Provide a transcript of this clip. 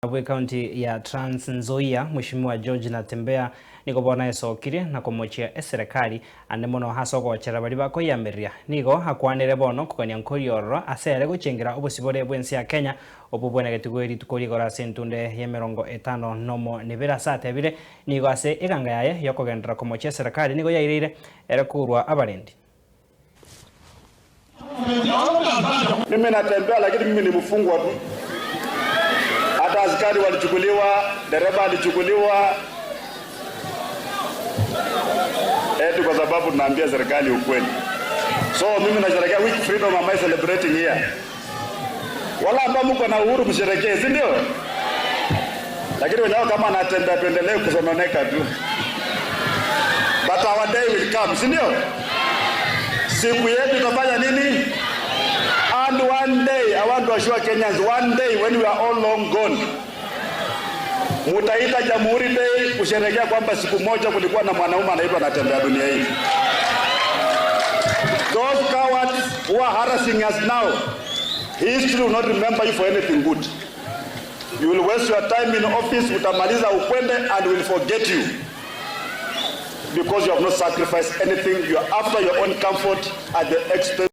Abwe kaunti ya Trans Nzoia, Mheshimiwa George Natembeya niko bona esokire na komochia eserikali ande mono haso gochera bali bakoyamberia nigo hakwanire bono kukania nkorioro asere Ngochengera Bosibore bwensi ya Kenya obubone getigweri tukori gora sentunde ye 50 nomo nibera sate bire nigo ase iganga yaye yokogendera komochia eserikali nigo yairire erekurwa abarendi. Mimi natembea lakini mimi ni mfungwa tu. Hata askari walichukuliwa, dereva alichukuliwa. Eti kwa sababu tunaambia serikali ukweli. So mimi nasherehekea week freedom am I celebrating here. Wala ambao mko na uhuru msherekee, si ndio? Lakini wenyewe kama anatembea pendelee kusononeka tu. But our day will come, si ndio? Siku yetu tutafanya nini? And one day, I want to assure Kenyans, one day when we are all long gone, mutaita Jamhuri Day kusherehekea kwamba siku moja kulikuwa na mwanaume anaitwa Natembeya dunia hii. Those cowards who are harassing us now, history will not remember you for anything good. You will waste your time in office, utamaliza ukwende, and will forget you. Because you have not sacrificed anything, you are after your own comfort at the expense